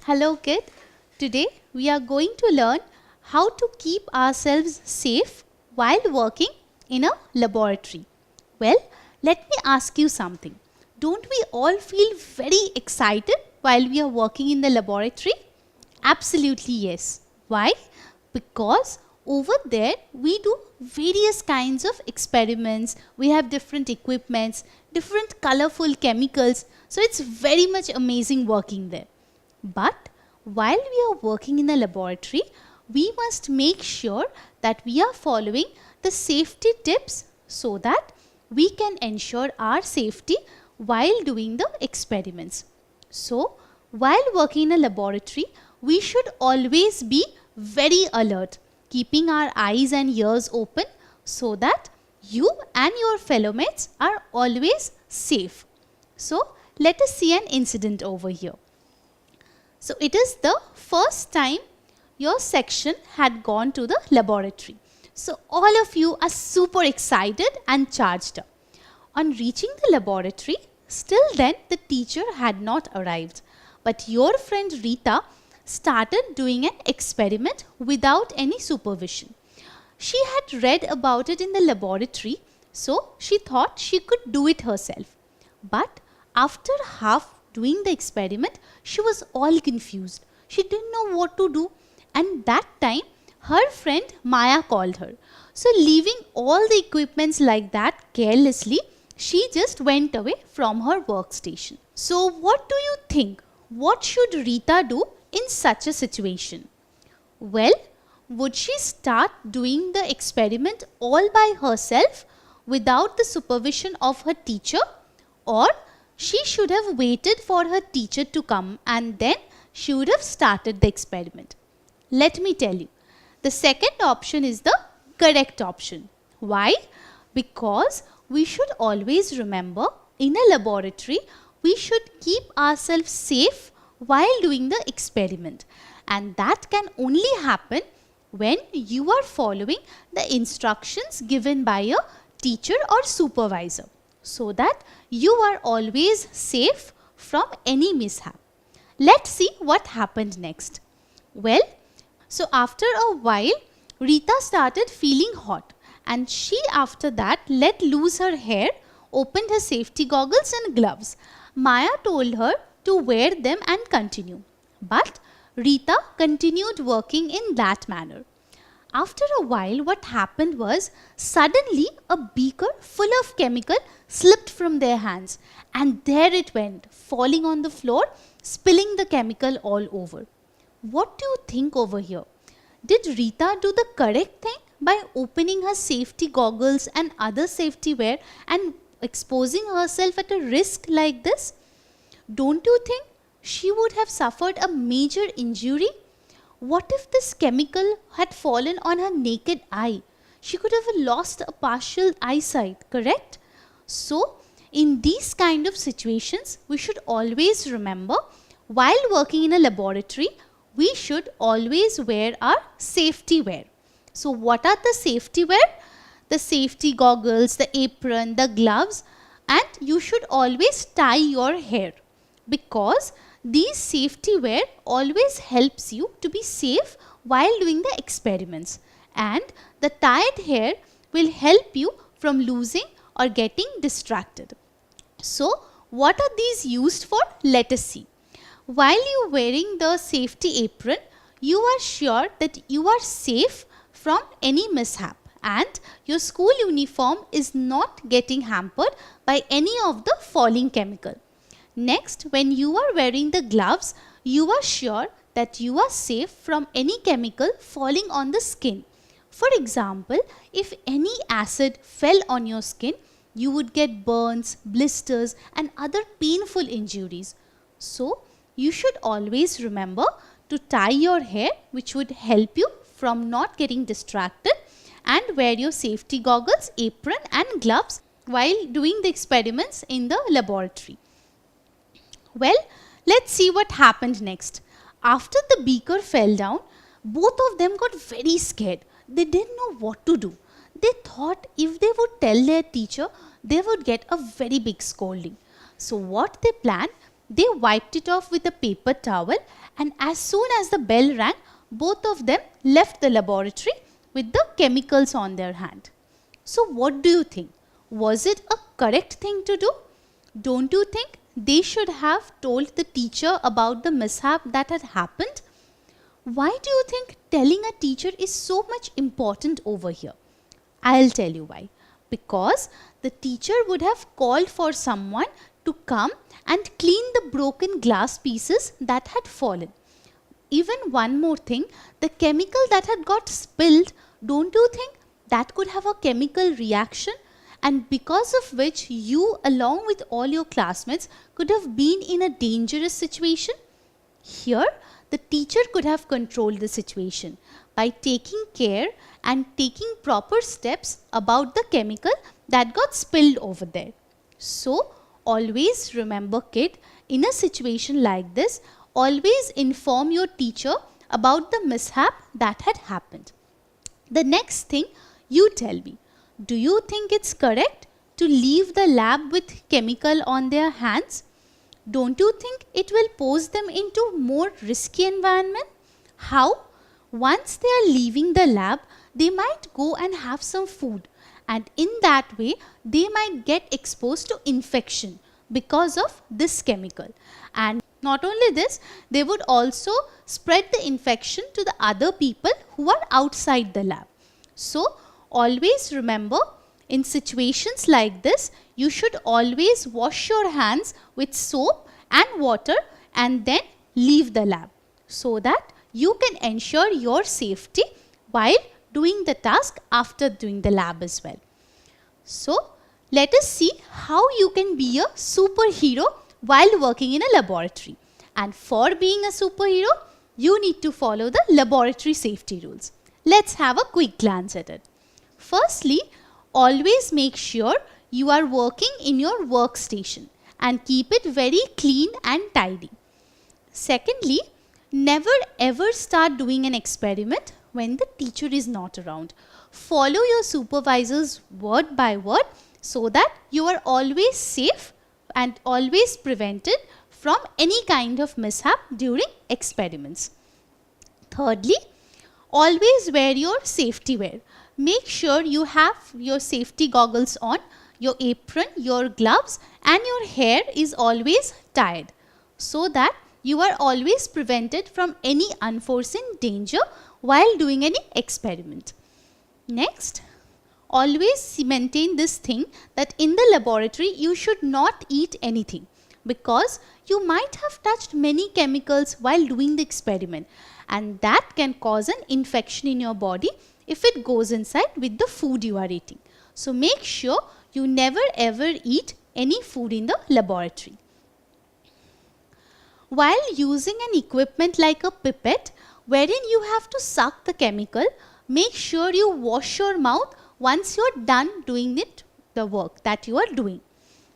Hello kid, today we are going to learn how to keep ourselves safe while working in a laboratory. Well, let me ask you something. Don't we all feel very excited while we are working in the laboratory? Absolutely yes. Why? Because over there we do various kinds of experiments. We have different equipments, different colorful chemicals. So it's very much amazing working there. But while we are working in a laboratory, we must make sure that we are following the safety tips so that we can ensure our safety while doing the experiments. So, while working in a laboratory, we should always be very alert, keeping our eyes and ears open so that you and your fellow mates are always safe. So, let us see an incident over here. So, it is the first time your section had gone to the laboratory. So, all of you are super excited and charged up. On reaching the laboratory, still then the teacher had not arrived. But your friend Rita started doing an experiment without any supervision. She had read about it in the laboratory, so she thought she could do it herself. But after half doing the experiment, she was all confused. She didn't know what to do, and that time her friend Maya called her. So leaving all the equipments like that carelessly, she just went away from her workstation. So what do you think? What should Rita do in such a situation? Well, would she start doing the experiment all by herself without the supervision of her teacher, or she should have waited for her teacher to come and then she would have started the experiment? Let me tell you, the second option is the correct option. Why? Because we should always remember, in a laboratory we should keep ourselves safe while doing the experiment, and that can only happen when you are following the instructions given by a teacher or supervisor, so that you are always safe from any mishap. Let's see what happened next. Well, so after a while, Rita started feeling hot, and she after that let loose her hair, opened her safety goggles and gloves. Maya told her to wear them and continue. But Rita continued working in that manner. After a while, what happened was, suddenly a beaker full of chemical slipped from their hands, and there it went, falling on the floor, spilling the chemical all over. What do you think over here? Did Rita do the correct thing by opening her safety goggles and other safety wear and exposing herself at a risk like this? Don't you think she would have suffered a major injury? What if this chemical had fallen on her naked eye? She could have lost a partial eyesight, correct? So, in these kind of situations, we should always remember, while working in a laboratory, we should always wear our safety wear. So, what are the safety wear? The safety goggles, the apron, the gloves, and you should always tie your hair, because these safety wear always helps you to be safe while doing the experiments, and the tied hair will help you from losing or getting distracted. So, what are these used for? Let us see. While you are wearing the safety apron, you are sure that you are safe from any mishap, and your school uniform is not getting hampered by any of the falling chemical. Next, when you are wearing the gloves, you are sure that you are safe from any chemical falling on the skin. For example, if any acid fell on your skin, you would get burns, blisters and other painful injuries. So, you should always remember to tie your hair, which would help you from not getting distracted, and wear your safety goggles, apron and gloves while doing the experiments in the laboratory. Well, let's see what happened next. After the beaker fell down, both of them got very scared. They didn't know what to do. They thought if they would tell their teacher, they would get a very big scolding. So what they planned, They wiped it off with a paper towel, and as soon as the bell rang, both of them left the laboratory with the chemicals on their hand. So what do you think? Was it a correct thing to do? Don't you think they should have told the teacher about the mishap that had happened? Why do you think telling a teacher is so much important over here? I'll tell you why. Because the teacher would have called for someone to come and clean the broken glass pieces that had fallen. Even one more thing, the chemical that had got spilled, don't you think that could have a chemical reaction, and because of which you along with all your classmates could have been in a dangerous situation? Here, the teacher could have controlled the situation by taking care and taking proper steps about the chemical that got spilled over there. So, always remember, kid, in a situation like this, always inform your teacher about the mishap that had happened. The next thing, you tell me, do you think it's correct to leave the lab with chemical on their hands? Don't you think it will pose them into more risky environment? How? Once they are leaving the lab, they might go and have some food, and in that way they might get exposed to infection because of this chemical. And not only this, they would also spread the infection to the other people who are outside the lab. So always remember, in situations like this, you should always wash your hands with soap and water and then leave the lab, so that you can ensure your safety while doing the task after doing the lab as well. So let us see how you can be a superhero while working in a laboratory. And for being a superhero, you need to follow the laboratory safety rules. Let's have a quick glance at it. Firstly, always make sure you are working in your workstation and keep it very clean and tidy. Secondly, never ever start doing an experiment when the teacher is not around. Follow your supervisor's word by word so that you are always safe and always prevented from any kind of mishap during experiments. Thirdly, always wear your safety wear. Make sure you have your safety goggles on, your apron, your gloves, and your hair is always tied, so that you are always prevented from any unforeseen danger while doing any experiment. Next, always maintain this thing that in the laboratory you should not eat anything, because you might have touched many chemicals while doing the experiment, and that can cause an infection in your body if it goes inside with the food you are eating. So make sure you never ever eat any food in the laboratory. While using an equipment like a pipette, wherein you have to suck the chemical, make sure you wash your mouth once you are done doing the work that you are doing.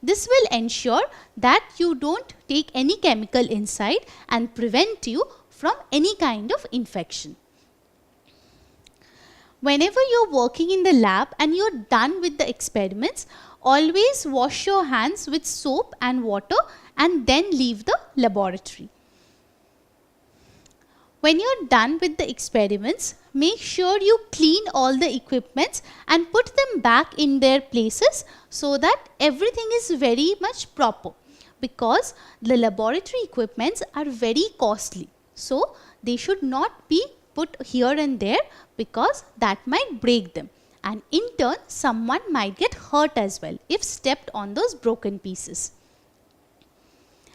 This will ensure that you don't take any chemical inside and prevent you from any kind of infection. Whenever you're working in the lab and you're done with the experiments, always wash your hands with soap and water and then leave the laboratory. When you're done with the experiments, make sure you clean all the equipments and put them back in their places so that everything is very much proper, because the laboratory equipments are very costly. So they should not be put here and there, because that might break them, and in turn someone might get hurt as well if stepped on those broken pieces.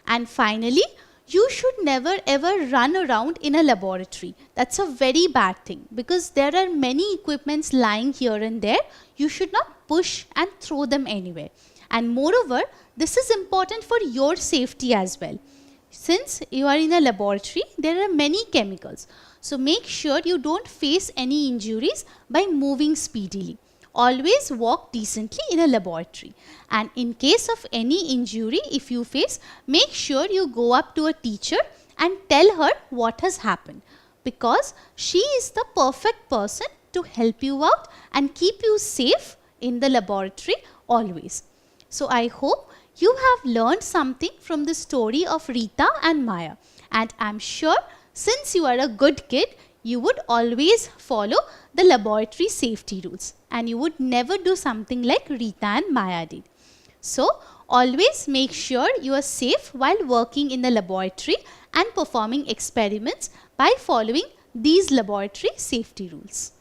And finally, you should never ever run around in a laboratory. That's a very bad thing, because there are many equipments lying here and there. You should not push and throw them anywhere. And moreover, this is important for your safety as well. Since you are in a laboratory, there are many chemicals. So make sure you don't face any injuries by moving speedily. Always walk decently in a laboratory. And in case of any injury, if you face, make sure you go up to a teacher and tell her what has happened, because she is the perfect person to help you out and keep you safe in the laboratory always. So I hope you have learned something from the story of Rita and Maya, and I'm sure since you are a good kid, you would always follow the laboratory safety rules and you would never do something like Rita and Maya did. So, always make sure you are safe while working in the laboratory and performing experiments by following these laboratory safety rules.